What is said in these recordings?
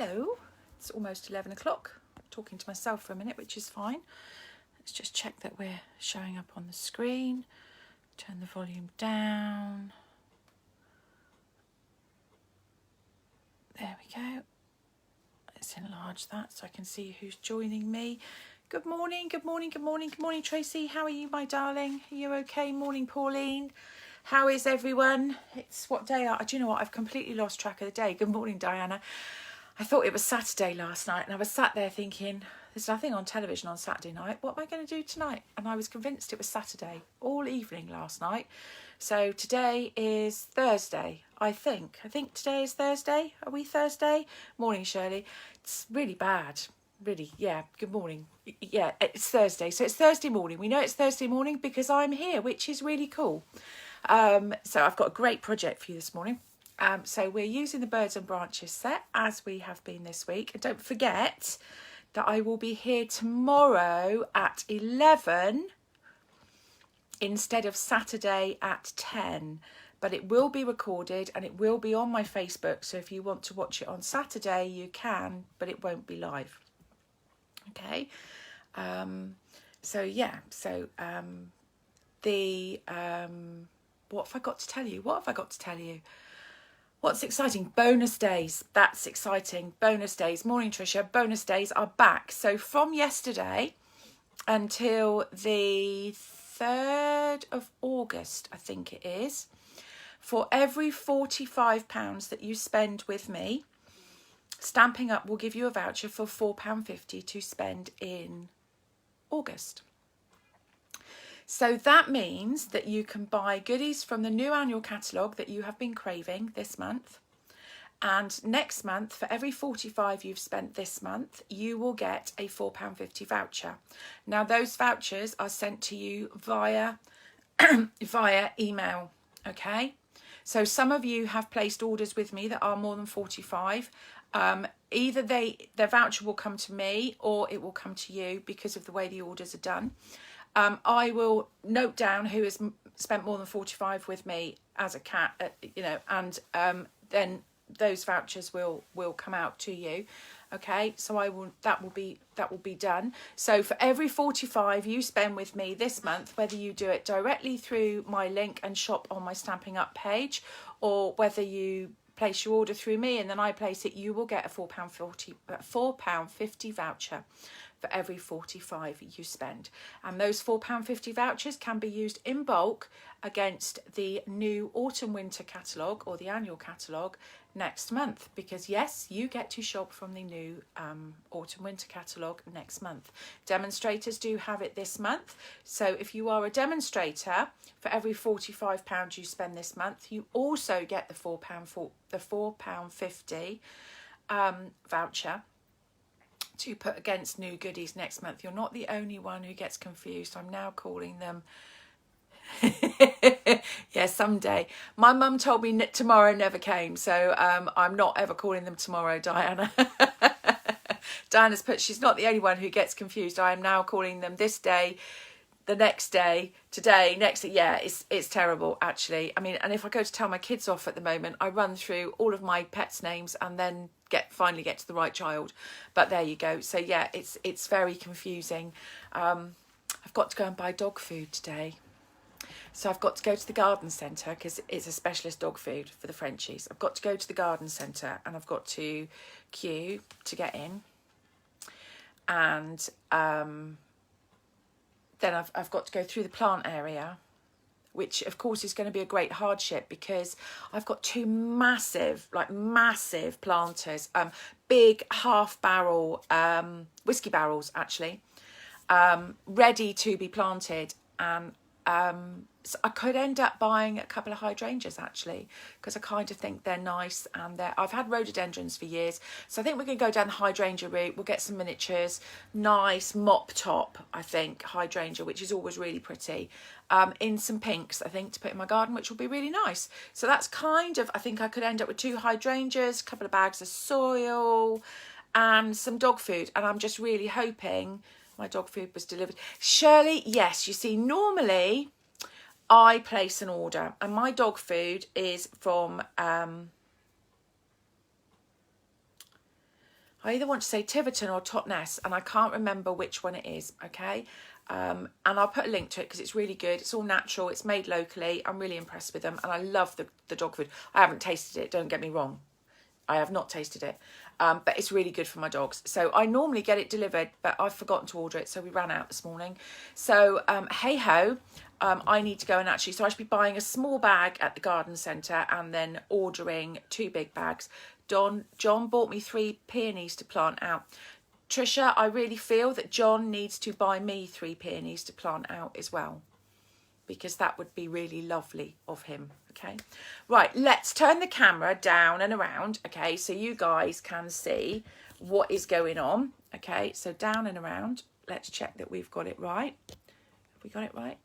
hello. It's almost 11 o'clock. I'm talking to myself for a minute, which is fine. Let's just check that we're showing up on the screen. Turn the volume down. There we go. Let's enlarge that so I can see who's joining me. Good morning, good morning, good morning, good morning, Tracy. How are you, my darling? Are you okay? Morning, Pauline. How is everyone? It's what day are? Do you know what? I've completely lost track of the day. Good morning, Diana. I thought it was Saturday last night, and I was sat there thinking, there's nothing on television on Saturday night. What am I going to do tonight? And I was convinced it was Saturday all evening last night. So today is Thursday, I think. I think today is Thursday. Are we Thursday? Morning, Shirley. It's really bad. Really, yeah. Good morning. Yeah, it's Thursday. So it's Thursday morning. We know it's Thursday morning because I'm here, which is really cool. So I've got a great project for you this morning. So we're using the Birds and Branches set as we have been this week. And don't forget that I will be here tomorrow at 11 instead of Saturday at 10. But it will be recorded and it will be on my Facebook. So if you want to watch it on Saturday, you can, but it won't be live. Okay. So yeah. So what have I got to tell you? What have I got to tell you? What's exciting? Bonus days. That's exciting. Bonus days. Morning, Tricia. Bonus days are back. So from yesterday until the 3rd of August, I think it is, for every £45 that you spend with me, Stamping Up will give you a voucher for £4.50 to spend in August. So that means that you can buy goodies from the new annual catalogue that you have been craving this month. And next month, for every 45 you've spent this month, you will get a £4.50 voucher. Now, those vouchers are sent to you via email, okay? So some of you have placed orders with me that are more than 45. Either their voucher will come to me or it will come to you because of the way the orders are done. I will note down who has spent more than 45 with me as a cat, and then those vouchers will come out to you. Okay, so that will be done. So for every 45 you spend with me this month, whether you do it directly through my link and shop on my Stamping Up page, or whether you place your order through me and then I place it, you will get a £4.50 voucher for every 45 you spend. And those £4.50 vouchers can be used in bulk against the new autumn winter catalogue or the annual catalogue next month, because yes, you get to shop from the new autumn winter catalogue next month. Demonstrators do have it this month, so if you are a demonstrator, for every £45 you spend this month, you also get the £4.50 voucher to put against new goodies next month. You're not the only one who gets confused. I'm now calling them yeah, someday. My mum told me tomorrow never came, so I'm not ever calling them tomorrow, Diana. Diana's put, she's not the only one who gets confused. I am now calling them this day, the next day, today, next day. Yeah, it's terrible, actually. I mean, and if I go to tell my kids off at the moment, I run through all of my pets' names and then finally get to the right child. But there you go. So yeah, it's very confusing. I've got to go and buy dog food today. So I've got to go to the garden centre because it's a specialist dog food for the Frenchies. I've got to go to the garden centre and I've got to queue to get in. And then I've got to go through the plant area, which of course is going to be a great hardship because I've got two massive planters, big half barrel, whiskey barrels actually, ready to be planted. And so I could end up buying a couple of hydrangeas actually, because I kind of think they're nice, and I've had rhododendrons for years, so I think we're going to go down the hydrangea route. We'll get some miniatures, nice mop top, I think, hydrangea, which is always really pretty, in some pinks, I think, to put in my garden, which will be really nice. So that's kind of, I think I could end up with 2 hydrangeas, a couple of bags of soil, and some dog food, and I'm just really hoping my dog food was delivered. Shirley, yes, you see, normally I place an order and my dog food is from I either want to say Tiverton or Totnes, and I can't remember which one it is, okay? And I'll put a link to it because it's really good. It's all natural. It's made locally. I'm really impressed with them, and I love the dog food. I haven't tasted it, don't get me wrong. I have not tasted it, but it's really good for my dogs. So I normally get it delivered, but I've forgotten to order it, so we ran out this morning. So hey-ho, I need to go and actually, so I should be buying a small bag at the garden centre and then ordering 2 big bags. John bought me 3 peonies to plant out. Trisha, I really feel that John needs to buy me 3 peonies to plant out as well, because that would be really lovely of him. Okay, right, let's turn the camera down and around, okay, so you guys can see what is going on. Okay, so down and around. Let's check that we've got it right. Have we got it right?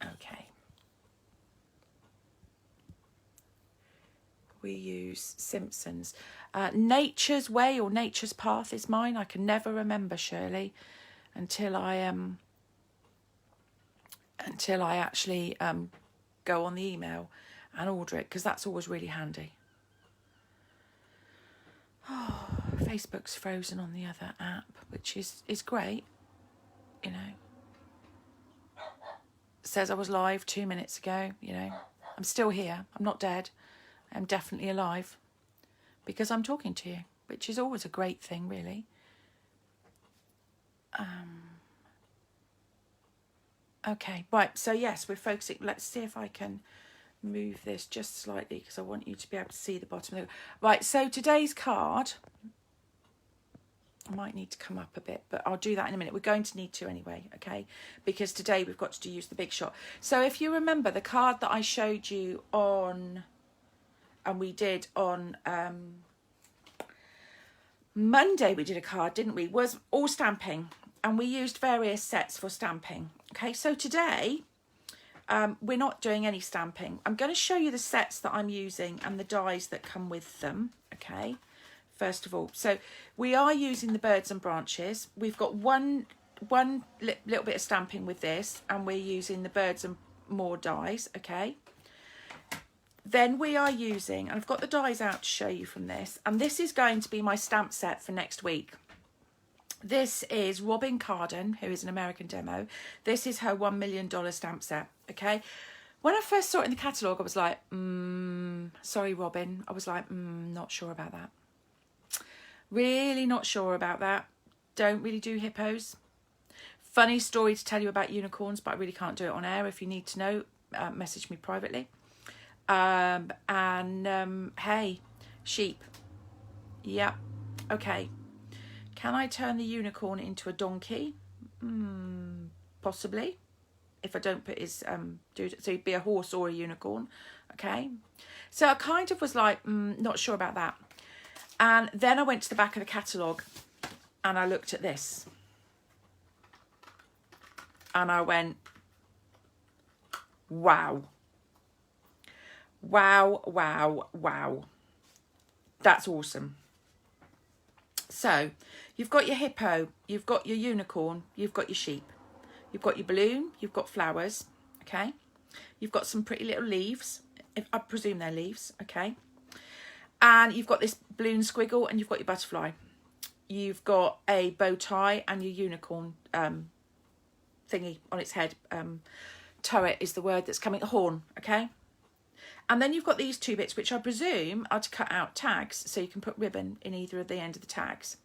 Okay. We use Simpsons. Nature's Way or Nature's Path is mine. I can never remember, Shirley, until I actually go on the email and order it, because that's always really handy. Oh, Facebook's frozen on the other app, which is great, you know. It says I was live 2 minutes ago, you know. I'm still here. I'm not dead. I'm definitely alive because I'm talking to you, which is always a great thing, really. Okay, right, so yes, we're focusing. Let's see if I can move this just slightly because I want you to be able to see the bottom of it. Right, so today's card, I might need to come up a bit, but I'll do that in a minute. We're going to need to anyway, okay? Because today we've got to use the big shot. So if you remember the card that I showed you on, and we did on Monday, we did a card, didn't we? Was all stamping, and we used various sets for stamping. Okay, so today we're not doing any stamping. I'm going to show you the sets that I'm using and the dies that come with them, okay? First of all, so we are using the birds and branches. We've got one little bit of stamping with this, and we're using the birds and more dies, okay? Then we are using, and I've got the dies out to show you from this, and this is going to be my stamp set for next week. This is Robin Carden, who is an American demo. This is her $1 million stamp set, okay? When I first saw it in the catalogue, I was like, sorry, Robin. I was like, not sure about that. Really not sure about that. Don't really do hippos. Funny story to tell you about unicorns, but I really can't do it on air. If you need to know, message me privately. Hey, sheep. Yeah, okay. Can I turn the unicorn into a donkey? Possibly. If I don't put his dude, so he'd be a horse or a unicorn. Okay. So I kind of was like, not sure about that. And then I went to the back of the catalogue and I looked at this. And I went, wow. Wow, wow, wow. That's awesome. So you've got your hippo, you've got your unicorn, you've got your sheep, you've got your balloon, you've got flowers, okay? You've got some pretty little leaves, I presume they're leaves, okay? And you've got this balloon squiggle and you've got your butterfly. You've got a bow tie and your unicorn thingy on its head. Turret is the word that's coming, horn, okay? And then you've got these 2 bits, which I presume are to cut out tags, so you can put ribbon in either of the end of the tags.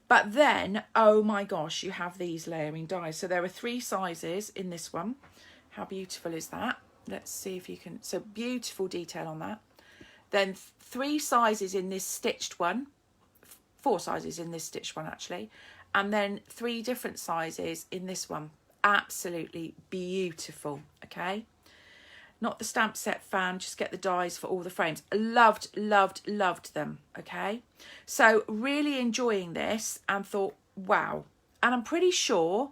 But then, oh my gosh, you have these layering dies. So there are 3 sizes in this one. How beautiful is that? Let's see if you can, so beautiful detail on that. Then 3 sizes in this stitched one, 4 sizes in this stitched one actually, and then 3 different sizes in this one. Absolutely beautiful, okay? Not the stamp set fan, just get the dies for all the frames. Loved, loved, loved them, okay? So really enjoying this and thought, wow. And I'm pretty sure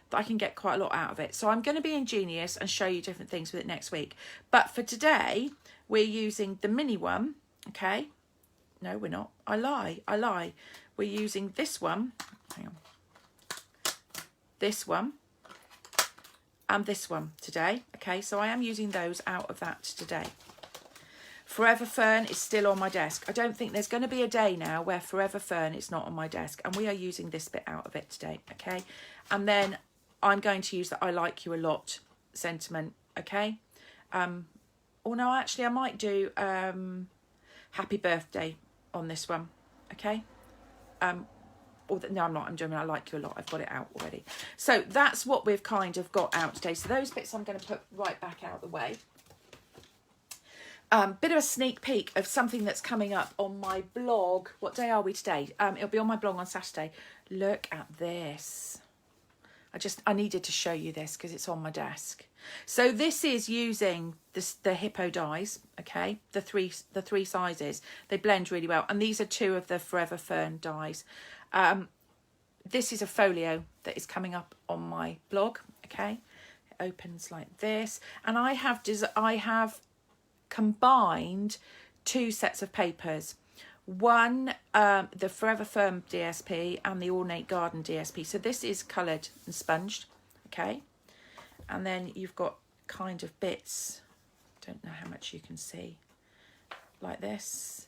that I can get quite a lot out of it. So I'm going to be ingenious and show you different things with it next week. But for today, we're using the mini one, okay? No, we're not. I lie. We're using this one. Hang on. This one. And this one today, okay? So I am using those out of that today. Forever Fern is still on my desk. I don't think there's going to be a day now where Forever Fern is not on my desk. And we are using this bit out of it today, okay? And then I'm going to use the I Like You A Lot sentiment, okay? Or no, actually, I might do Happy Birthday on this one, okay? No, I'm not. I'm doing I Like You A Lot. I've got it out already. So that's what we've kind of got out today. So those bits I'm going to put right back out the way. Bit of a sneak peek of something that's coming up on my blog. What day are we today? It'll be on my blog on Saturday. Look at this. I needed to show you this because it's on my desk. So this is using the hippo dies, okay? The three sizes. They blend really well. And these are 2 of the Forever Fern dies. This is a folio that is coming up on my blog, okay? It opens like this. And I have combined 2 sets of papers. One, the Forever Firm DSP and the Ornate Garden DSP. So this is coloured and sponged, okay? And then you've got kind of bits, don't know how much you can see, like this.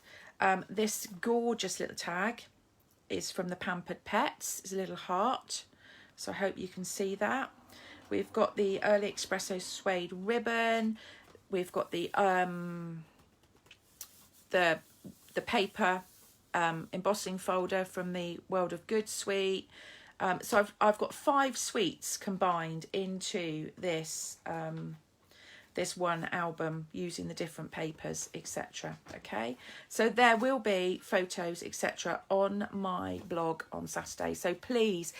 This gorgeous little tag is from the Pampered Pets. It's a little heart, so I hope you can see that. We've got the Early Espresso suede ribbon. We've got the paper embossing folder from the World of Good suite. So I've got 5 suites combined into this this one album using the different papers, etc. Okay, so there will be photos, etc. on my blog on Saturday. So please,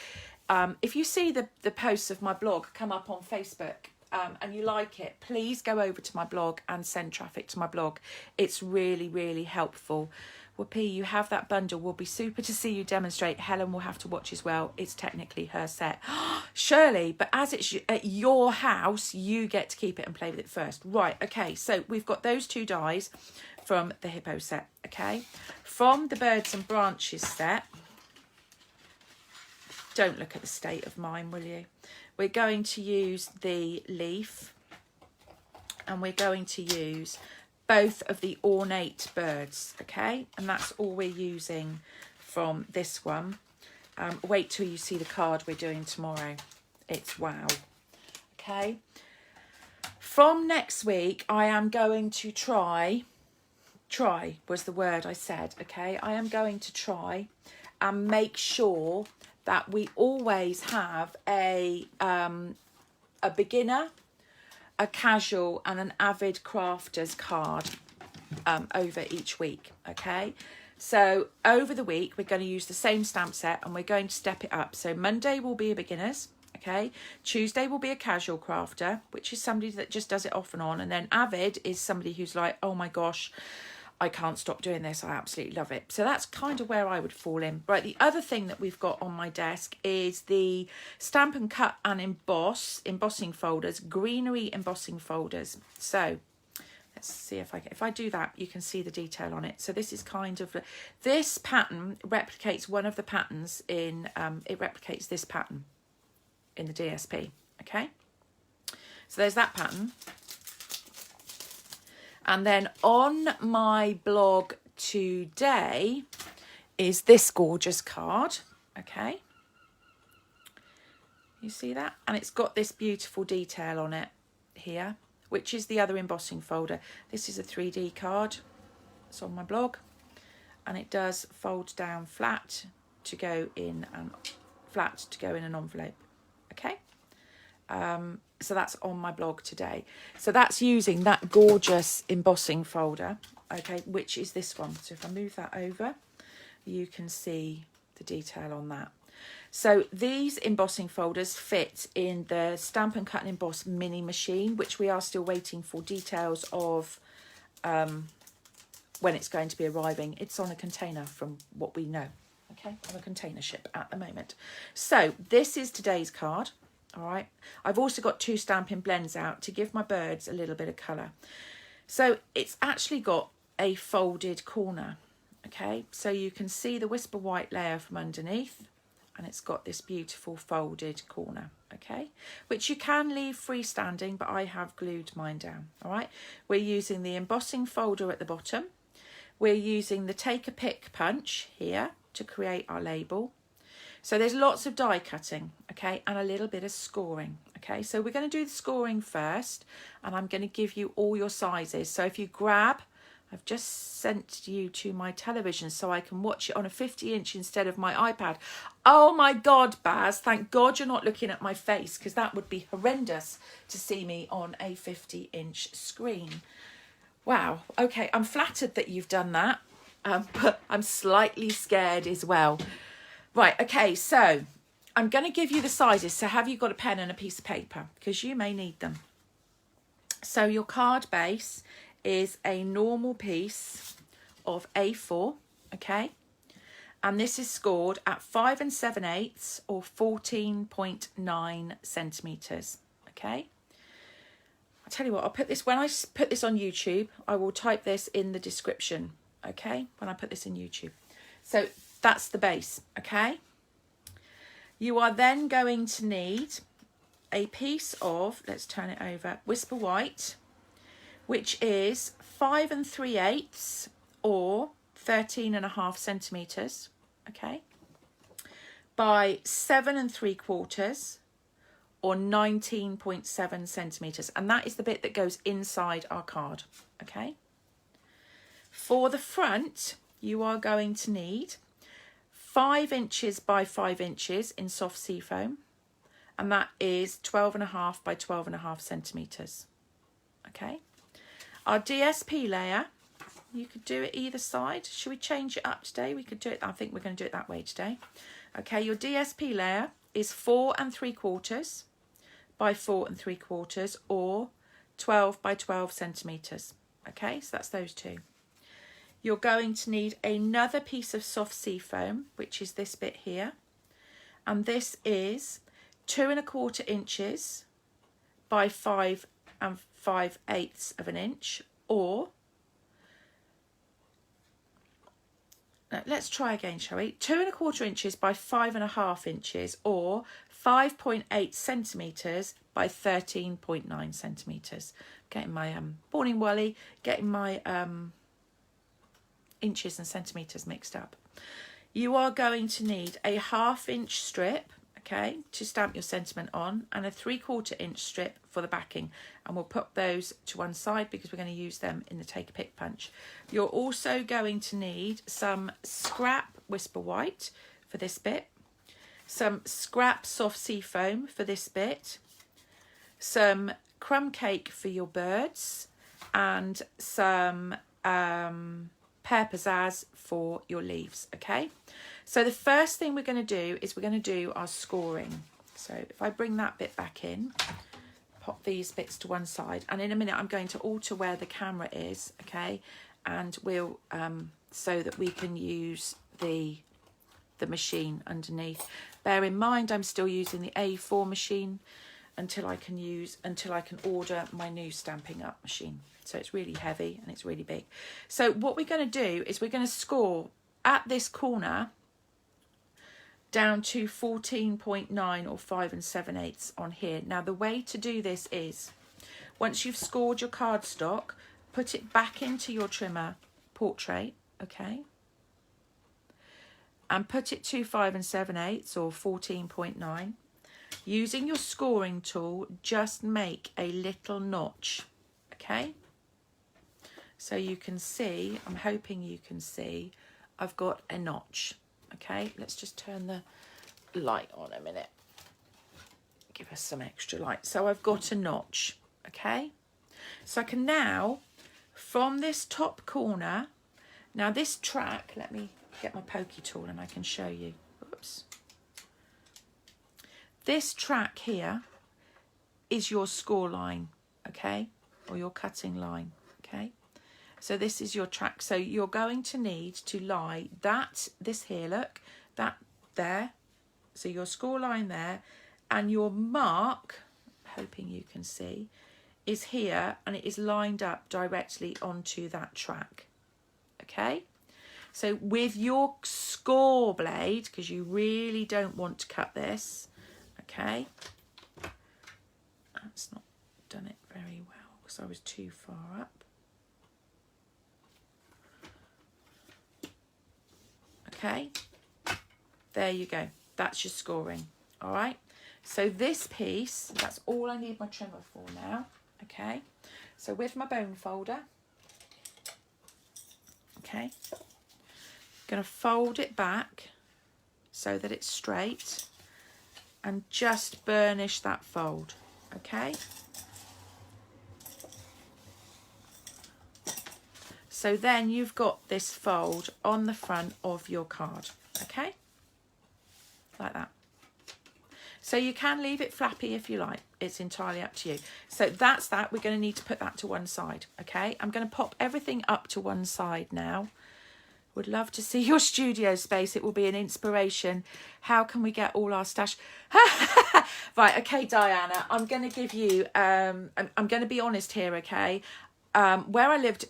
if you see the posts of my blog come up on Facebook, and you like it, please go over to my blog and send traffic to my blog. It's really, really helpful. Whoopee, you have that bundle. Will be super to see you demonstrate. Helen will have to watch as well. It's technically her set. Shirley, but as it's at your house, you get to keep it and play with it first. Right, okay, so we've got those 2 dies from the hippo set, okay? From the Birds and Branches set, don't look at the state of mine, will you? We're going to use the leaf, and we're going to use both of the ornate birds, okay? And that's all we're using from this one. Wait till you see the card we're doing tomorrow. It's wow. Okay. From next week, I am going to try was the word I said, okay? I am going to try and make sure that we always have a beginner, a casual and an avid crafters card over each week, okay? So over the week, we're going to use the same stamp set and we're going to step it up. So Monday will be a beginner's, okay? Tuesday will be a casual crafter, which is somebody that just does it off and on. And then avid is somebody who's like, oh my gosh, I can't stop doing this. I absolutely love it. So that's kind of where I would fall in. Right, the other thing that we've got on my desk is the Stamp and Cut and embossing folders, greenery embossing folders. So let's see if I do that, you can see the detail on it. So this is kind of, this pattern replicates one of the patterns in, it replicates this pattern in the DSP, okay? So there's that pattern. And then on my blog today is this gorgeous card, okay? You see that? And it's got this beautiful detail on it here, which is the other embossing folder. This is a 3D card. It's on my blog. And it does fold down flat to go in an envelope, okay? So that's on my blog today. So that's using that gorgeous embossing folder, okay, which is this one. So if I move that over, you can see the detail on that. So these embossing folders fit in the Stamp and Cut and Emboss mini machine, which we are still waiting for details of when it's going to be arriving. It's on a container from what we know, okay, on a container ship at the moment. So this is today's card. All right, I've also got 2 Stampin' Blends out to give my birds a little bit of colour. So it's actually got a folded corner, okay? So you can see the Whisper White layer from underneath, and it's got this beautiful folded corner, okay, which you can leave freestanding, but I have glued mine down. All right, we're using the embossing folder at the bottom. We're using the take a pick punch here to create our label. So there's lots of die cutting, okay, and a little bit of scoring, okay. So we're going to do the scoring first, and I'm going to give you all your sizes. So if you grab, I've just sent you to my television so I can watch it on a 50-inch instead of my iPad. Oh my God, Baz, thank God you're not looking at my face, because that would be horrendous to see me on a 50-inch screen. Wow, okay, I'm flattered that you've done that, but I'm slightly scared as well. Right, okay, so I'm going to give you the sizes. So have you got a pen and a piece of paper? Because you may need them. So your card base is a normal piece of A4, okay? And this is scored at 5 7/8 or 14.9 centimetres, okay? I'll tell you what, I'll put this, when I put this on YouTube, I will type this in the description, okay? When I put this in YouTube. So that's the base, okay? You are then going to need a piece of, let's turn it over, Whisper White, which is 5 3/8 or 13.5 centimetres, okay, by 7 3/4 or 19.7 centimetres, and that is the bit that goes inside our card, okay. For the front, you are going to need 5 inches by 5 inches in soft seafoam, and that is 12.5 by 12.5 centimetres, okay. Our DSP layer, you could do it either side. Should we change it up today? We could do it, I think we're going to do it that way today. Okay, your DSP layer is 4 3/4 by 4 3/4 or 12 by 12 centimetres. Okay, so that's those two. You're going to need another piece of soft seafoam, which is this bit here. And this is 2 1/4 inches by 5 5/8 of an inch, or let's try again, shall we? 2 1/4 inches by 5.5 inches, or 5.8 centimetres by 13.9 centimetres. Getting my Born Wally, getting my inches and centimetres mixed up. You are going to need a 1/2 inch strip, okay, to stamp your sentiment on, and a 3/4 inch strip for the backing, and we'll put those to one side because we're going to use them in the take a pick punch. You're also going to need some scrap Whisper White for this bit, some scrap soft seafoam for this bit, some crumb cake for your birds, and some pear pizzazz for your leaves, okay? So the first thing we're going to do is we're going to do our scoring. So if I bring that bit back in, pop these bits to one side, and in a minute I'm going to alter where the camera is, okay? And we'll so that we can use the machine underneath. Bear in mind I'm still using the A4 machine until I can order my new Stampin' Up machine. So it's really heavy and it's really big. So what we're going to do is we're going to score at this corner down to 14.9 or 5 7/8 on here. Now the way to do this is, once you've scored your cardstock, put it back into your trimmer portrait, okay, and put it to 5 7/8 or 14.9. Using your scoring tool, just make a little notch, okay. So you can see, I'm hoping you can see, I've got a notch. Okay, let's just turn the light on a minute. Give us some extra light. So I've got a notch, okay? So I can now, from this top corner, now this track, let me get my pokey tool and I can show you. Oops. This track here is your score line, okay? Or your cutting line, okay? So this is your track. So you're going to need to lie this here, look, that there. So your score line there, and your mark, hoping you can see, is here, and it is lined up directly onto that track. Okay? So with your score blade, because you really don't want to cut this, okay, that's not done it very well because I was too far up. Okay, there you go. That's your scoring. All right. So this piece, that's all I need my trimmer for now. Okay. So with my bone folder, okay, going to fold it back so that it's straight and just burnish that fold. Okay. So then you've got this fold on the front of your card, okay? Like that. So you can leave it flappy if you like. It's entirely up to you. So that's that. We're going to need to put that to one side, okay? I'm going to pop everything up to one side now. Would love to see your studio space. It will be an inspiration. How can we get all our stash? Right, okay, Diana, I'm going to give you, I'm going to be honest here, okay? Where I lived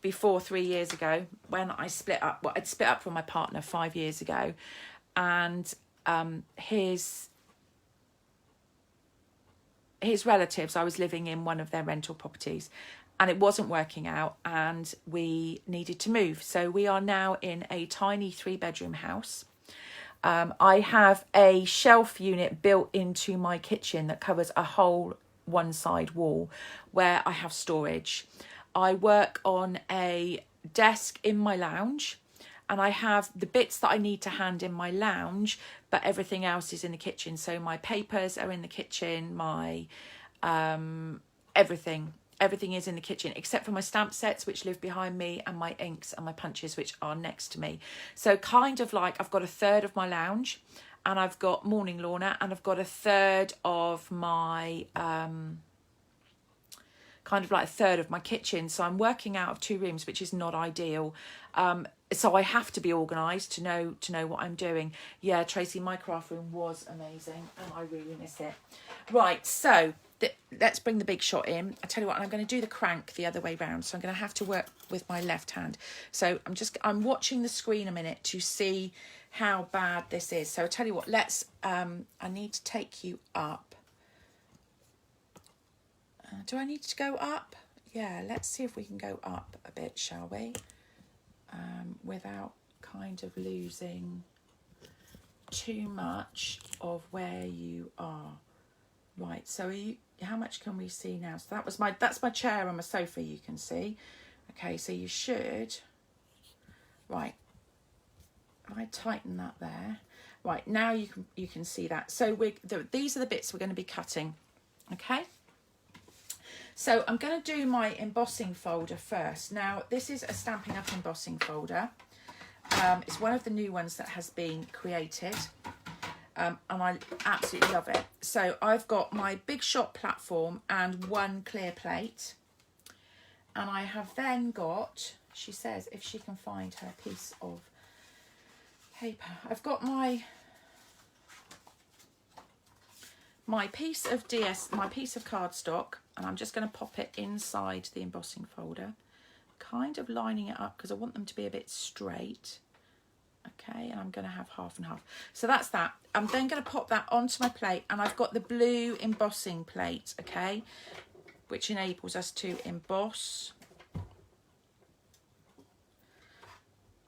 before 3 years ago, when I split up, well, I'd split up from my partner 5 years ago, and his relatives, I was living in one of their rental properties, and it wasn't working out, and we needed to move. So we are now in a tiny 3-bedroom house. I have a shelf unit built into my kitchen that covers a whole one side wall where I have storage. I work on a desk in my lounge, and I have the bits that I need to hand in my lounge, but everything else is in the kitchen. So my papers are in the kitchen, my everything is in the kitchen, except for my stamp sets, which live behind me, and my inks and my punches, which are next to me. So kind of like I've got a third of my lounge, and I've got morning Lorna, and I've got a third of my kind of like a third of my kitchen. So I'm working out of 2 rooms, which is not ideal. So I have to be organised to know what I'm doing. Yeah, Tracy, my craft room was amazing, and I really miss it. Right, so let's bring the big shot in. I tell you what, I'm going to do the crank the other way round, so I'm going to have to work with my left hand. So I'm watching the screen a minute to see how bad this is. So I tell you what, let's I need to take you up. Do I need to go up? Yeah, let's see if we can go up a bit, shall we? Without kind of losing too much of where you are. Right, so how much can we see now? So that's my chair and my sofa, you can see. Okay, so you should, right, if I tighten that there, right, now you can see that. So these are the bits we're going to be cutting, okay? So I'm going to do my embossing folder first. Now, this is a Stampin' Up! Embossing folder. It's one of the new ones that has been created, and I absolutely love it. So I've got my Big Shot platform and 1 clear plate. And I have then got, she says, if she can find her piece of paper. I've got my piece of cardstock, and I'm just going to pop it inside the embossing folder, kind of lining it up because I want them to be a bit straight. Okay, and I'm going to have half and half. So that's that. I'm then going to pop that onto my plate, and I've got the blue embossing plate, okay, which enables us to emboss.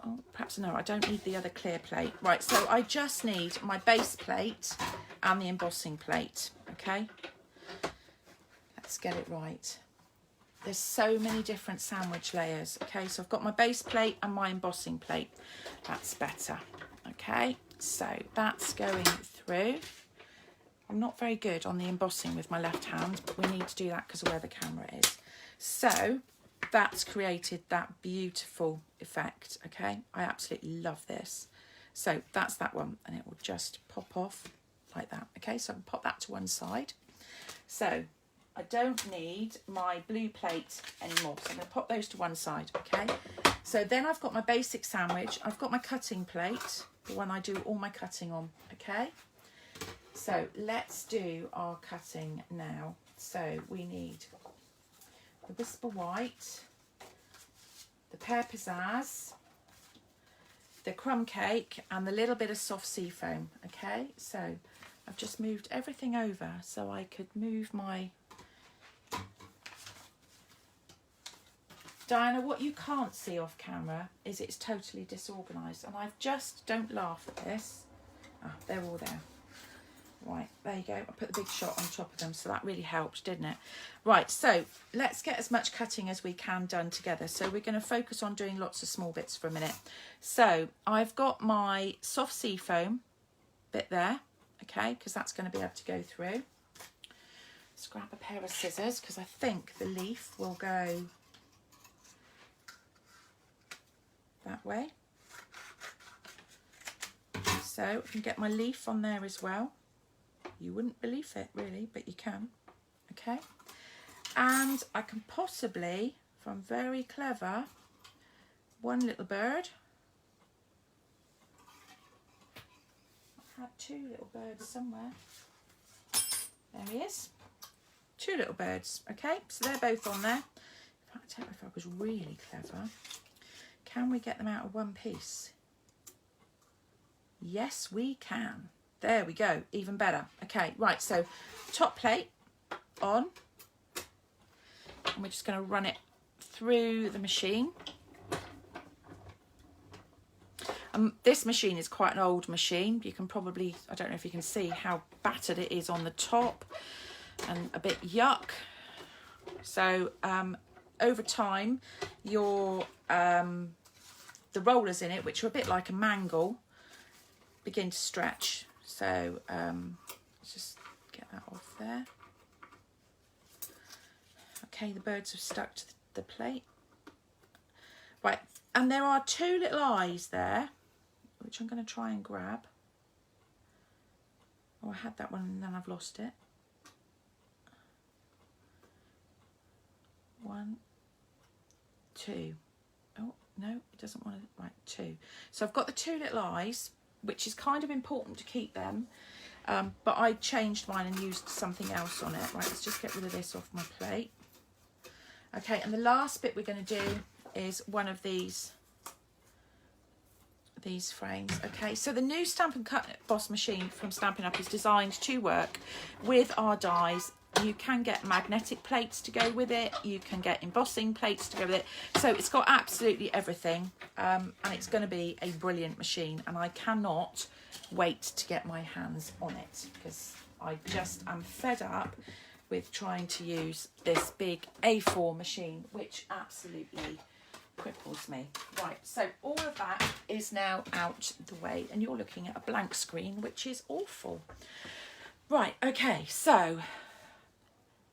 Oh, perhaps no, I don't need the other clear plate. Right, so I just need my base plate and the embossing plate, okay? Let's get it right. There's so many different sandwich layers, okay? So I've got my base plate and my embossing plate. That's better, okay? So that's going through. I'm not very good on the embossing with my left hand, but we need to do that because of where the camera is. So that's created that beautiful effect, okay? I absolutely love this. So that's that one, and it will just pop off like that, okay? So I can pop that to one side. So I don't need my blue plate anymore, so I'm going to pop those to one side, okay? So then I've got my basic sandwich. I've got my cutting plate, the one I do all my cutting on, okay? So let's do our cutting now. So we need the Whisper White, the Pear Pizzazz, the crumb cake and the little bit of soft sea foam. Okay, so I've just moved everything over so I could move my... Diana, what you can't see off camera is it's totally disorganised, and I've just, don't laugh at this. Ah, they're all there. Right, there you go. I put the big shot on top of them, so that really helped, didn't it? Right, so let's get as much cutting as we can done together. So we're going to focus on doing lots of small bits for a minute. So I've got my soft sea foam bit there, okay, because that's going to be able to go through. Let's grab a pair of scissors, because I think the leaf will go that way. So I can get my leaf on there as well. You wouldn't believe it really, but you can. Okay, and I can possibly, if I'm very clever, one little bird. I had two little birds somewhere. There he is. Two little birds. Okay, so they're both on there. In fact, if I was really clever, can we get them out of one piece? Yes, we can. There we go, even better. Okay, right, so top plate on. And we're just going to run it through the machine. This machine is quite an old machine. You can probably, I don't know if you can see how battered it is on the top and a bit yuck. So over time, your the rollers in it, which are a bit like a mangle, begin to stretch. So let's just get that off there. Okay, the birds have stuck to the plate. Right, and there are two little eyes there, which I'm going to try and grab. Oh, I had that one and then I've lost it. One, two. Oh, no, it doesn't want to. Right, two. So I've got the two little eyes, which is kind of important to keep them, but I changed mine and used something else on it. Right, let's just get rid of this off my plate. Okay, and the last bit we're going to do is one of these frames. Okay, so the new Stamp and Cut Boss machine from Stampin' Up is designed to work with our dies. You can get magnetic plates to go with it. You can get embossing plates to go with it. So it's got absolutely everything. And it's going to be a brilliant machine. And I cannot wait to get my hands on it, because I just am fed up with trying to use this big A4 machine, which absolutely cripples me. Right, so all of that is now out the way. And you're looking at a blank screen, which is awful. Right, okay, so...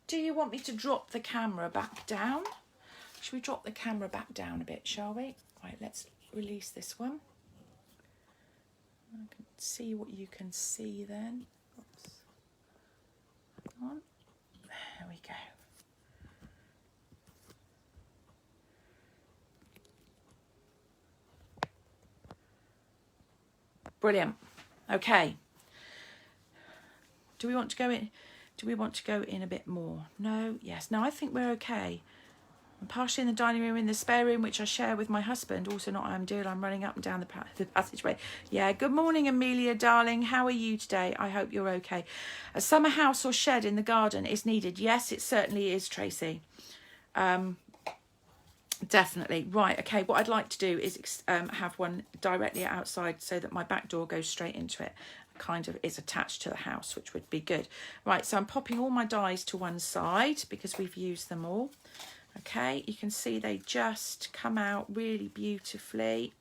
do you want me to drop the camera back down? Should we drop the camera back down a bit, shall we? Right, let's release this one. I can see what you can see then. Oops. Hang on. There we go. Brilliant. Okay. Do we want to go in? Do we want to go in a bit more? No? Yes. No, I think we're okay. I'm partially in the dining room, in the spare room, which I share with my husband. Also not ideal. I'm running up and down the passageway. Yeah. Good morning, Amelia, darling. How are you today? I hope you're okay. A summer house or shed in the garden is needed. Yes, it certainly is, Tracy. Definitely. Right. Okay. What I'd like to do is have one directly outside so that my back door goes straight into it. Kind of is attached to the house, which would be good. Right, so I'm popping all my dies to one side because we've used them all. Okay, you can see they just come out really beautifully.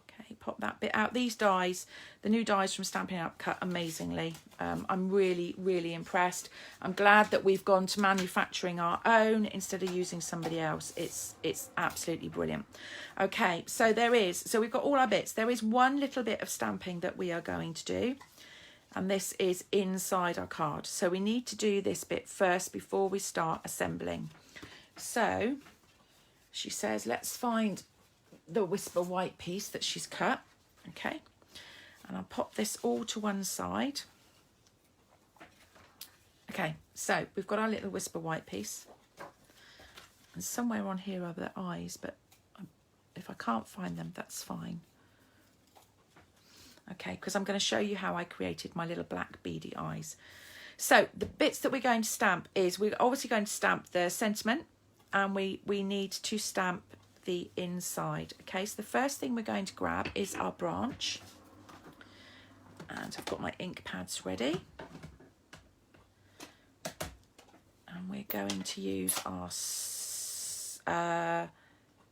Okay, pop that bit out. These dies, the new dies from Stampin' Up, cut amazingly. I'm really, really impressed. I'm glad that we've gone to manufacturing our own instead of using somebody else. It's absolutely brilliant. Okay, so we've got all our bits. There is one little bit of stamping that we are going to do, and this is inside our card. So we need to do this bit first before we start assembling. So she says, let's find the Whisper White piece that she's cut. Okay, and I'll pop this all to one side. Okay, so we've got our little Whisper White piece, and somewhere on here are the eyes, but if if I can't find them, that's fine. Okay, because I'm going to show you how I created my little black beady eyes. So the bits that we're going to stamp is, we're obviously going to stamp the sentiment, and we need to stamp the inside. Okay, so the first thing we're going to grab is our branch, and I've got my ink pads ready, and we're going to use our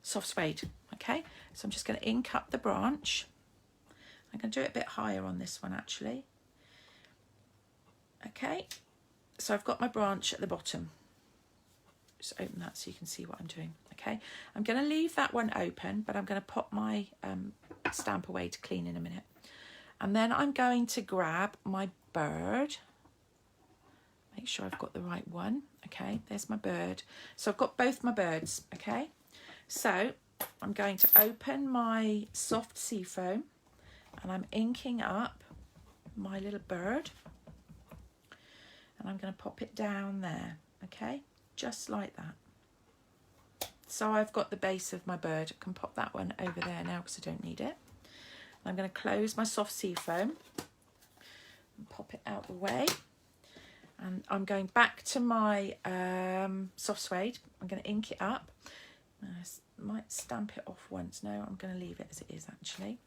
soft suede. Okay, so I'm just going to ink up the branch. I'm going to do it a bit higher on this one actually. Okay, so I've got my branch at the bottom. Just open that so you can see what I'm doing. Okay, I'm going to leave that one open, but I'm going to pop my stamp away to clean in a minute. And then I'm going to grab my bird. Make sure I've got the right one. Okay, there's my bird. So I've got both my birds. Okay, so I'm going to open my soft seafoam, and I'm inking up my little bird, and I'm going to pop it down there. Okay, just like that. So I've got the base of my bird. I can pop that one over there now because I don't need it. I'm going to close my soft seafoam and pop it out the way. And I'm going back to my soft suede. I'm going to ink it up. I might stamp it off once. No, I'm going to leave it as it is actually.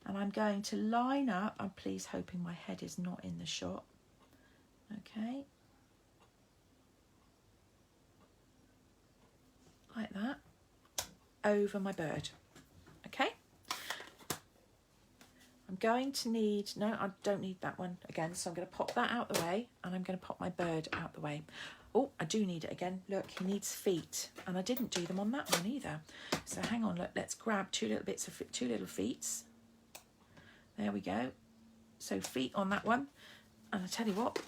And I'm going to line up. I'm please hoping my head is not in the shot. Okay. Like that. Over my bird. Okay. I'm going to need, no, I don't need that one again. So I'm going to pop that out the way, and I'm going to pop my bird out the way. Oh, I do need it again. Look, he needs feet, and I didn't do them on that one either. So hang on, look, let's grab two little feet. There we go. So feet on that one. And I tell you what,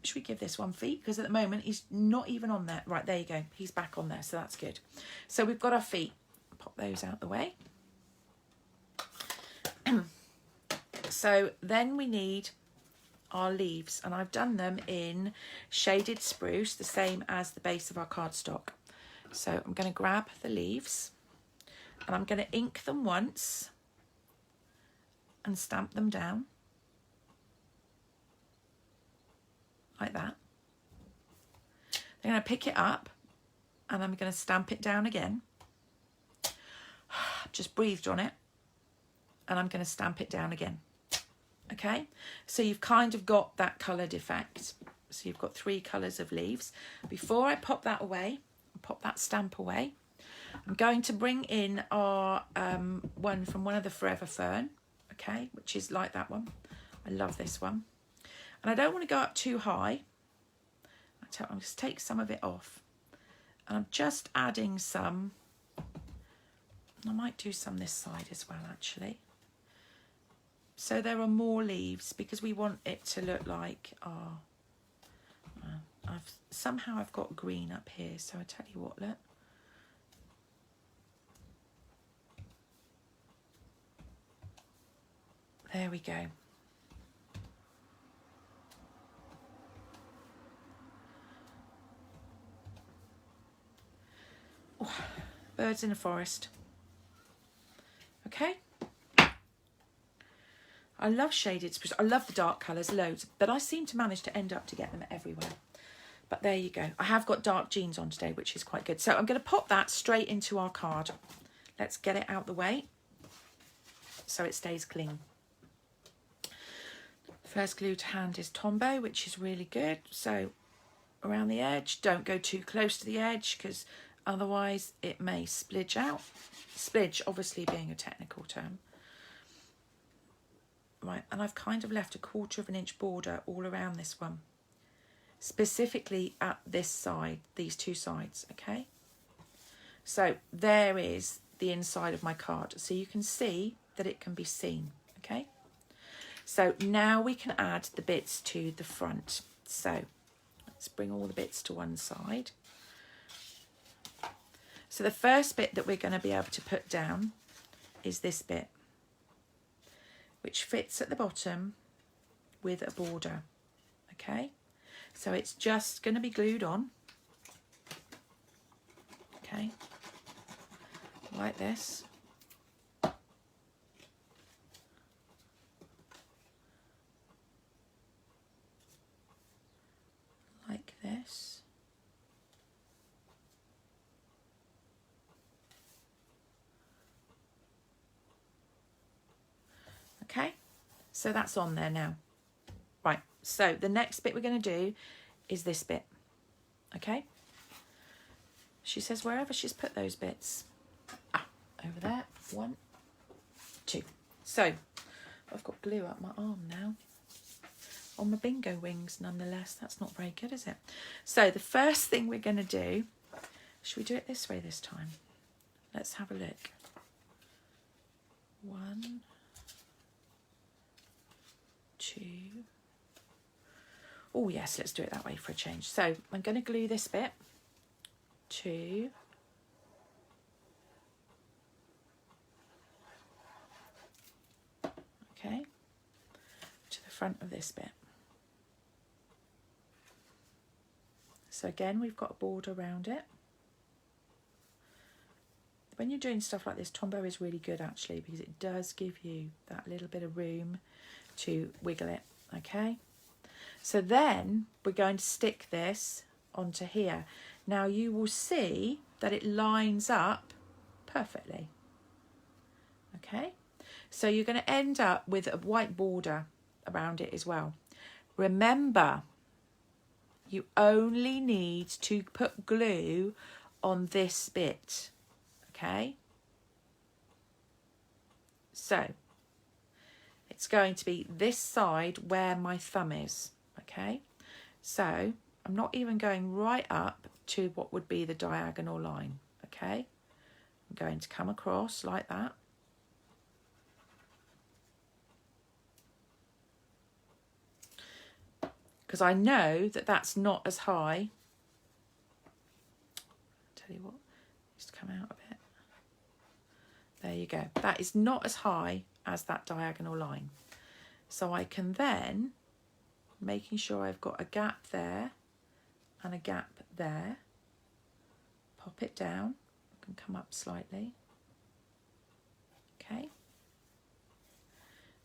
should we give this one feet? Because at the moment, he's not even on there. Right, there you go. He's back on there, so that's good. So we've got our feet. Pop those out the way. So then we need our leaves, and I've done them in shaded spruce, the same as the base of our cardstock. So I'm going to grab the leaves, and I'm going to ink them once and stamp them down like that. I'm going to pick it up, and I'm going to stamp it down again. Just breathed on it, and I'm going to stamp it down again. Okay, so you've kind of got that coloured effect. So you've got 3 colours of leaves. Before I pop that away, pop that stamp away, I'm going to bring in our one from one of the Forever Fern, okay, which is like that one. I love this one. And I don't want to go up too high. I'm just take some of it off. And I'm just adding some. I might do some this side as well, actually. So there are more leaves because we want it to look like our... somehow I've got green up here, so I tell you what, look. There we go. Oh, birds in the forest. Okay. I love shaded spruce. I love the dark colours, loads, but I seem to manage to end up to get them everywhere. But there you go. I have got dark jeans on today, which is quite good. So I'm going to pop that straight into our card. Let's get it out the way so it stays clean. First glue to hand is Tombow, which is really good. So around the edge, don't go too close to the edge because otherwise it may splidge out. Splidge obviously being a technical term. Right, and I've kind of left a 1/4 inch border all around this one, specifically at this side, these 2 sides, okay? So there is the inside of my card, so you can see that it can be seen, okay? So now we can add the bits to the front. So let's bring all the bits to one side. So the first bit that we're going to be able to put down is this bit, which fits at the bottom with a border, okay? So it's just going to be glued on, okay, like this. Okay, so that's on there now. Right, so the next bit we're going to do is this bit. Okay, she says wherever she's put those bits. Over there, 1, 2. So I've got glue up my arm now. On my bingo wings, nonetheless. That's not very good, is it? So the first thing we're going to do, should we do it this way this time? Let's have a look. 1, 2. Oh yes, let's do it that way for a change. So I'm going to glue this bit. 2. Okay. To the front of this bit. So again, we've got a border around it. When you're doing stuff like this, Tombow is really good actually, because it does give you that little bit of room to wiggle it, okay? So then we're going to stick this onto here. Now you will see that it lines up perfectly, okay? So you're going to end up with a white border around it as well. Remember, you only need to put glue on this bit, okay? So it's going to be this side where my thumb is, okay? So I'm not even going right up to what would be the diagonal line, okay? I'm going to come across like that. Because I know that that's not as high. Tell you what, just come out a bit. There you go. That is not as high as that diagonal line. So I can then, making sure I've got a gap there and a gap there, pop it down. I can come up slightly. Okay.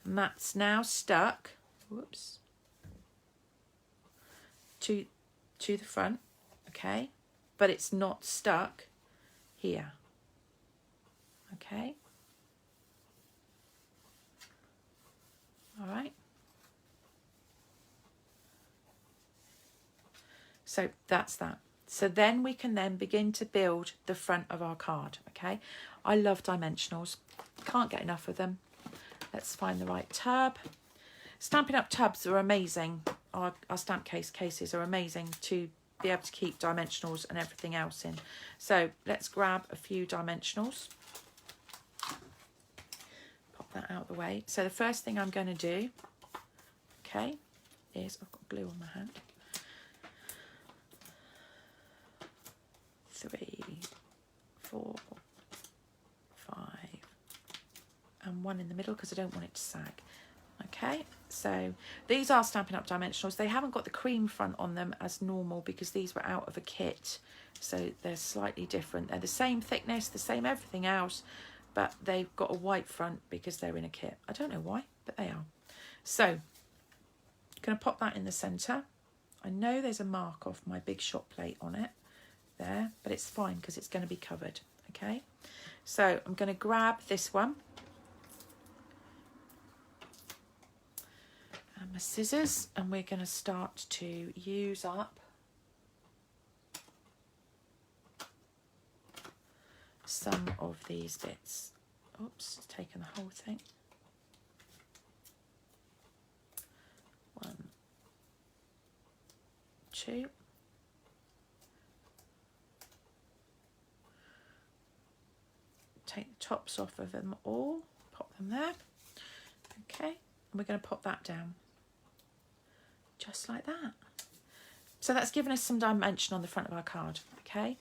And that's now stuck. Whoops. To the front, okay, but it's not stuck here, okay, all right. So that's that. So then we can then begin to build the front of our card, okay. I love dimensionals, can't get enough of them. Let's find the right tub. Stampin' Up tubs are amazing. Our stamp cases are amazing to be able to keep dimensionals and everything else in. So let's grab a few dimensionals. Pop that out of the way. So the first thing I'm going to do, okay, is I've got glue on my hand. 3, 4, 5, and 1 in the middle because I don't want it to sag. Okay, so these are Stampin' Up dimensionals. They haven't got the cream front on them as normal because these were out of a kit, so they're slightly different. They're the same thickness, the same everything else, but they've got a white front because they're in a kit. I don't know why, but they are. So I'm going to pop that in the centre. I know there's a mark off my big shot plate on it there, but it's fine because it's going to be covered. Okay, so I'm going to grab this one. My scissors, and we're going to start to use up some of these bits. Oops, it's taken the whole thing. 1, 2. Take the tops off of them all, pop them there. Okay, and we're going to pop that down. Just like that. So that's given us some dimension on the front of our card, okay?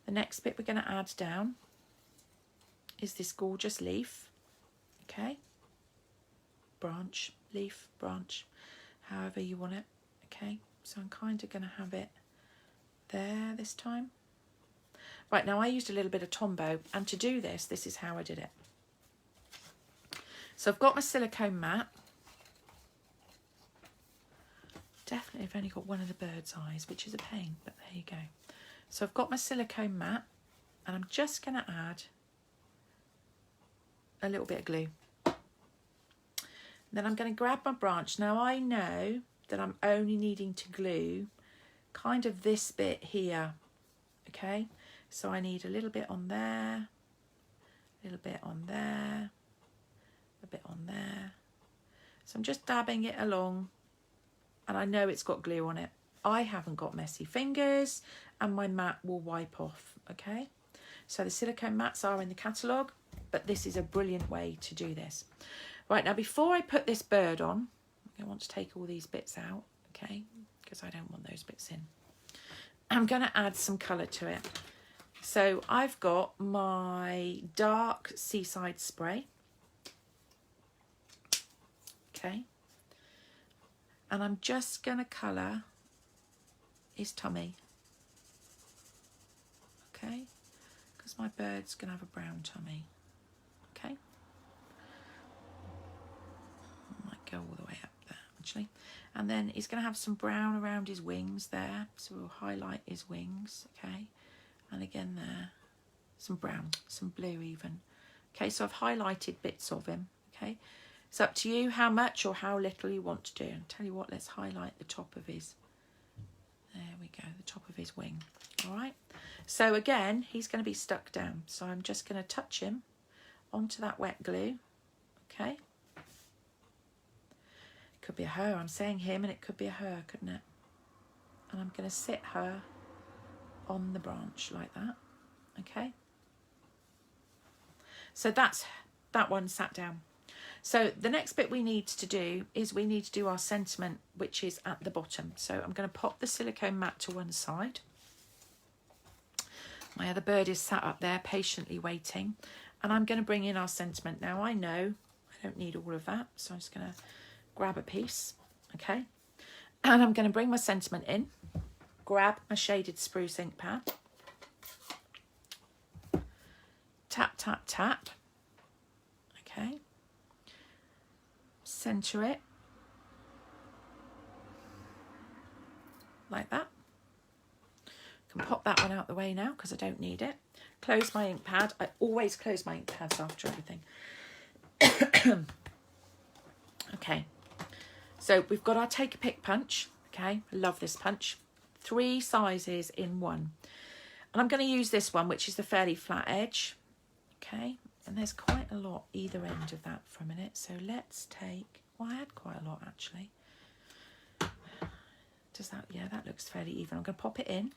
The next bit we're going to add down is this gorgeous leaf, okay? Branch, leaf, branch, however you want it, okay? So I'm kind of going to have it there this time. Right, now I used a little bit of Tombow, and to do this, this is how I did it. So I've got my silicone mat. Definitely I've only got one of the bird's eyes, which is a pain, but there you go. So I've got my silicone mat, and I'm just going to add a little bit of glue. Then I'm going to grab my branch. Now I know that I'm only needing to glue kind of this bit here, okay? So I need a little bit on there, a little bit on there, a bit on there. So I'm just dabbing it along, and I know it's got glue on it. I haven't got messy fingers, and my mat will wipe off, okay? So the silicone mats are in the catalogue, but this is a brilliant way to do this. Right, now before I put this bird on, I want to take all these bits out, okay? Because I don't want those bits in. I'm going to add some colour to it. So I've got my dark Seaside spray, okay? And I'm just going to colour his tummy, okay? Because my bird's going to have a brown tummy, okay? I might go all the way up there, actually. And then he's going to have some brown around his wings there, so we'll highlight his wings, okay? And again there, some brown, some blue even. Okay, so I've highlighted bits of him, okay? It's up to you how much or how little you want to do. And tell you what, let's highlight the top of his, there we go, the top of his wing, all right? So again, he's going to be stuck down. So I'm just going to touch him onto that wet glue, okay? It could be a her, I'm saying him, and it could be a her, couldn't it? And I'm going to sit her on the branch like that, okay? So that's that one sat down. So the next bit we need to do is we need to do our sentiment, which is at the bottom. So I'm going to pop the silicone mat to one side. My other bird is sat up there patiently waiting, and I'm going to bring in our sentiment. Now I know I don't need all of that, so I'm just going to grab a piece, okay? And I'm going to bring my sentiment in, grab my shaded spruce ink pad, tap, tap, tap, okay? Centre it like that. Can pop that one out the way now because I don't need it. Close my ink pad. I always close my ink pads after everything. Okay, so we've got our take a pick punch. Okay, I love this punch. 3 sizes in one. And I'm going to use this one, which is the fairly flat edge. Okay, and there's quite a lot either end of that for a minute. So let's take, well, I had quite a lot actually. Does that, yeah, that looks fairly even. I'm going to pop it in.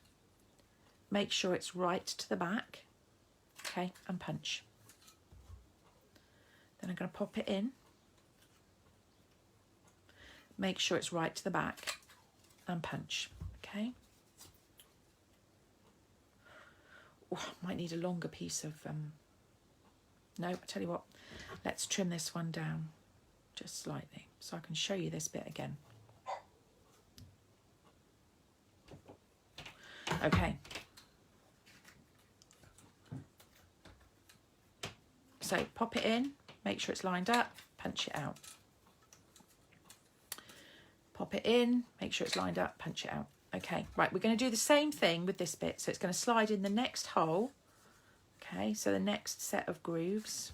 Make sure it's right to the back. Okay, and punch. Then I'm going to pop it in. Make sure it's right to the back and punch. Okay. Oh, might need a longer piece of, no, I tell you what, let's trim this one down just slightly so I can show you this bit again. Okay. So pop it in, make sure it's lined up, punch it out. Pop it in, make sure it's lined up, punch it out. Okay, right, we're going to do the same thing with this bit. So it's going to slide in the next hole. Okay, so the next set of grooves.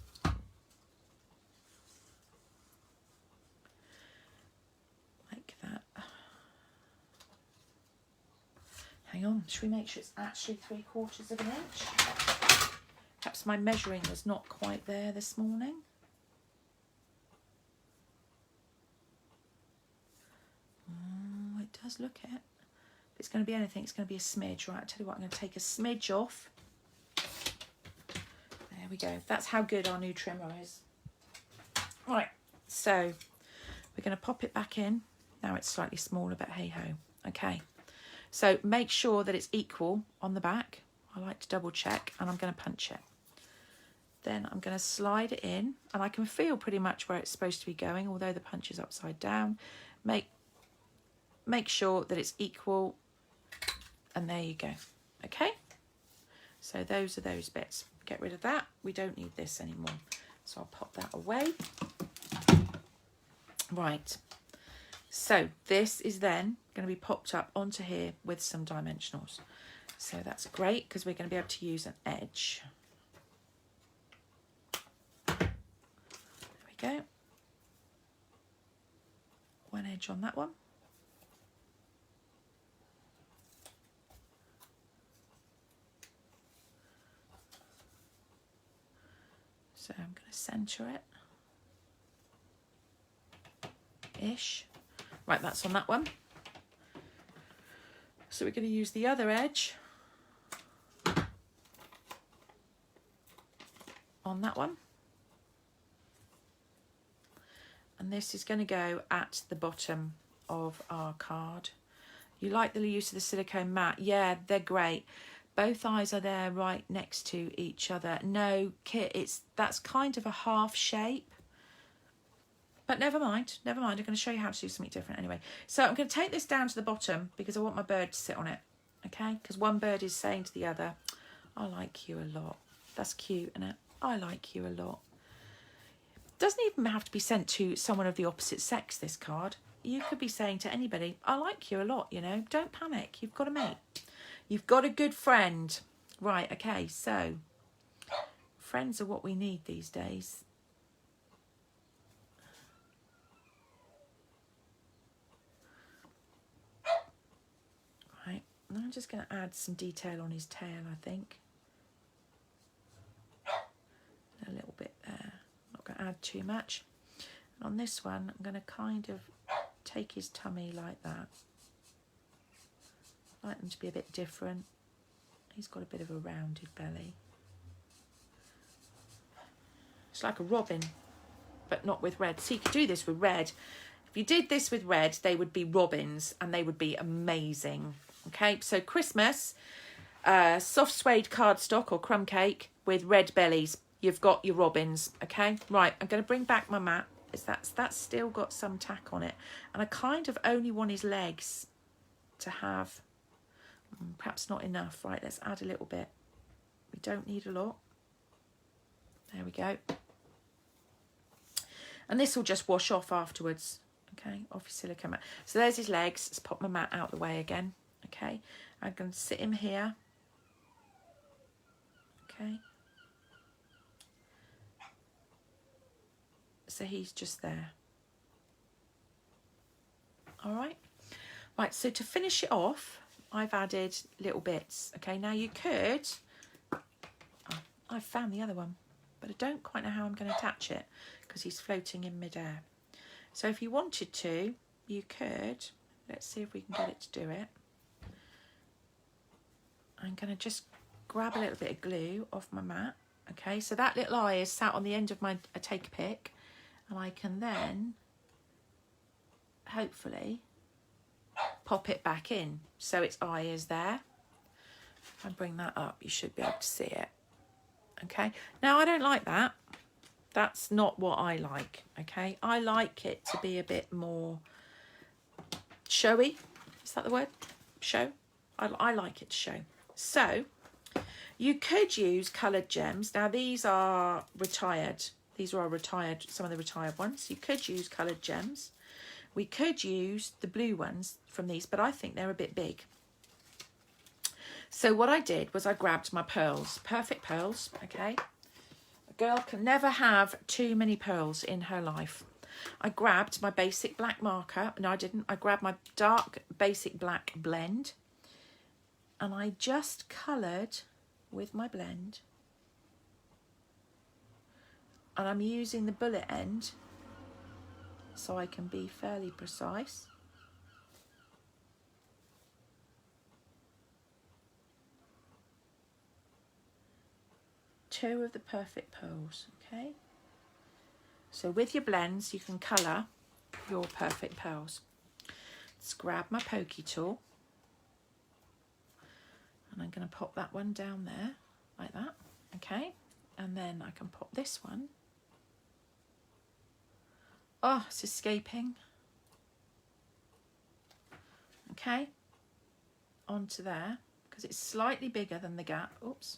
Like that. Hang on, should we make sure it's actually 3/4 of an inch? Perhaps my measuring was not quite there this morning. Oh, it does look it. If it's going to be anything, it's going to be a smidge. Right, I'll tell you what, I'm going to take a smidge off. There we go. That's how good our new trimmer is. Right, so we're going to pop it back in. Now it's slightly smaller, but hey-ho. Okay, so make sure that it's equal on the back. I like to double check, and I'm going to punch it. Then I'm going to slide it in, and I can feel pretty much where it's supposed to be going, although the punch is upside down. Make sure that it's equal, and there you go. Okay, so those are those bits. Get rid of that. We don't need this anymore, so I'll pop that away. Right, so this is then going to be popped up onto here with some dimensionals. So that's great because we're going to be able to use an edge. There we go. one edge on that one. So I'm going to centre it. Ish. Right, that's on that one. So we're going to use the other edge on that one. And this is going to go at the bottom of our card. You like the use of the silicone mat? Yeah, they're great. Both eyes are there right next to each other. No, Kit, that's kind of a half shape. But never mind. I'm going to show you how to do something different anyway. So I'm going to take this down to the bottom because I want my bird to sit on it. Okay? Because one bird is saying to the other, I like you a lot. That's cute, isn't it? I like you a lot. Doesn't even have to be sent to someone of the opposite sex, this card. You could be saying to anybody, I like you a lot, you know. Don't panic. You've got a mate. You've got a good friend. Right, okay, so friends are what we need these days. Right, I'm just going to add some detail on his tail, I think. A little bit there. Not going to add too much. And on this one, I'm going to kind of take his tummy like that. I like them to be a bit different. He's got a bit of a rounded belly. It's like a robin, but not with red. So you could do this with red. If you did this with red, they would be robins and they would be amazing. Okay, so Christmas, soft suede cardstock or crumb cake with red bellies. You've got your robins, okay? Right, I'm going to bring back my mat. That's still got some tack on it. And I kind of only want his legs to have, perhaps not enough. Right, let's add a little bit. We don't need a lot. There we go. And this will just wash off afterwards, okay? Off your silicone mat. So there's his legs. Let's pop my mat out the way again, okay? I'm going to sit him here, okay? So he's just there. All right. Right, so to finish it off, I've added little bits. Okay, now you could, I've found the other one, but I don't quite know how I'm going to attach it because he's floating in midair. So if you wanted to, you could, let's see if we can get it to do it. I'm going to just grab a little bit of glue off my mat. Okay, so that little eye is sat on the end of my take pick. And I can then, hopefully, pop it back in. So its eye is there. If I bring that up, you should be able to see it. Okay. Now, I don't like that. That's not what I like. Okay. I like it to be a bit more showy. Is that the word? Show? I like it to show. So, you could use coloured gems. Now, these are retired. These are retired, some of the retired ones. You could use coloured gems. We could use the blue ones from these, but I think they're a bit big. So what I did was I grabbed my pearls, perfect pearls, okay? A girl can never have too many pearls in her life. I grabbed my basic black marker. No, I didn't. I grabbed my dark basic black blend. And I just coloured with my blend. And I'm using the bullet end so I can be fairly precise. Two of the perfect pearls, okay? So with your blends, you can colour your perfect pearls. Let's grab my pokey tool. And I'm going to pop that one down there, like that, okay? And then I can pop this one. Oh, it's escaping. Okay, onto there, because it's slightly bigger than the gap. Oops.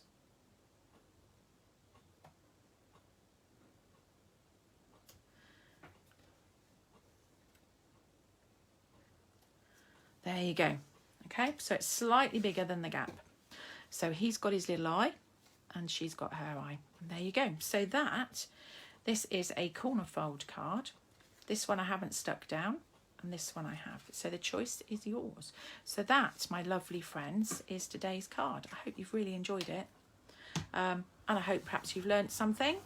There you go. Okay, so it's slightly bigger than the gap. So he's got his little eye and she's got her eye. And there you go. So this is a corner fold card. This one I haven't stuck down. and this one I have. So the choice is yours. So that, my lovely friends, is today's card. I hope you've really enjoyed it. And I hope perhaps you've learned something,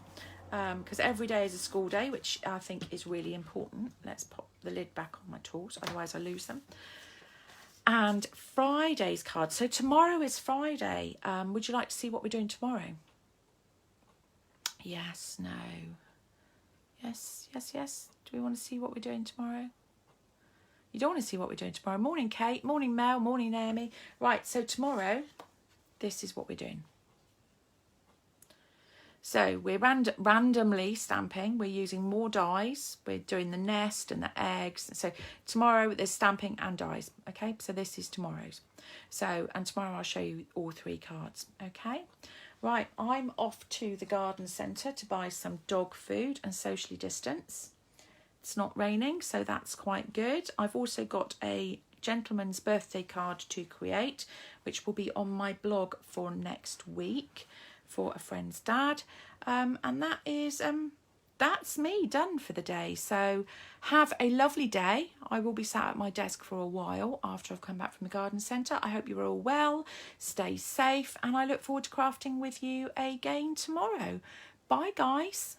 because every day is a school day, which I think is really important. Let's pop the lid back on my tools, otherwise I lose them. And Friday's card. So tomorrow is Friday. Would you like to see what we're doing tomorrow? Yes, no. Yes, yes, yes. Do we want to see what we're doing tomorrow? You don't want to see what we're doing tomorrow. Morning, Kate. Morning, Mel. Morning, Naomi. Right, so tomorrow, this is what we're doing. So we're randomly stamping. We're using more dies. We're doing the nest and the eggs. So tomorrow there's stamping and dies. Okay, so this is tomorrow's. So, and tomorrow I'll show you all 3 cards. Okay, right, I'm off to the garden centre to buy some dog food and socially distance. It's not raining, so that's quite good. I've also got a gentleman's birthday card to create, which will be on my blog for next week, for a friend's dad, and that is that's me done for the day. So have a lovely day. I will be sat at my desk for a while after I've come back from the garden centre. I hope you're all well, stay safe, and I look forward to crafting with you again tomorrow. Bye guys.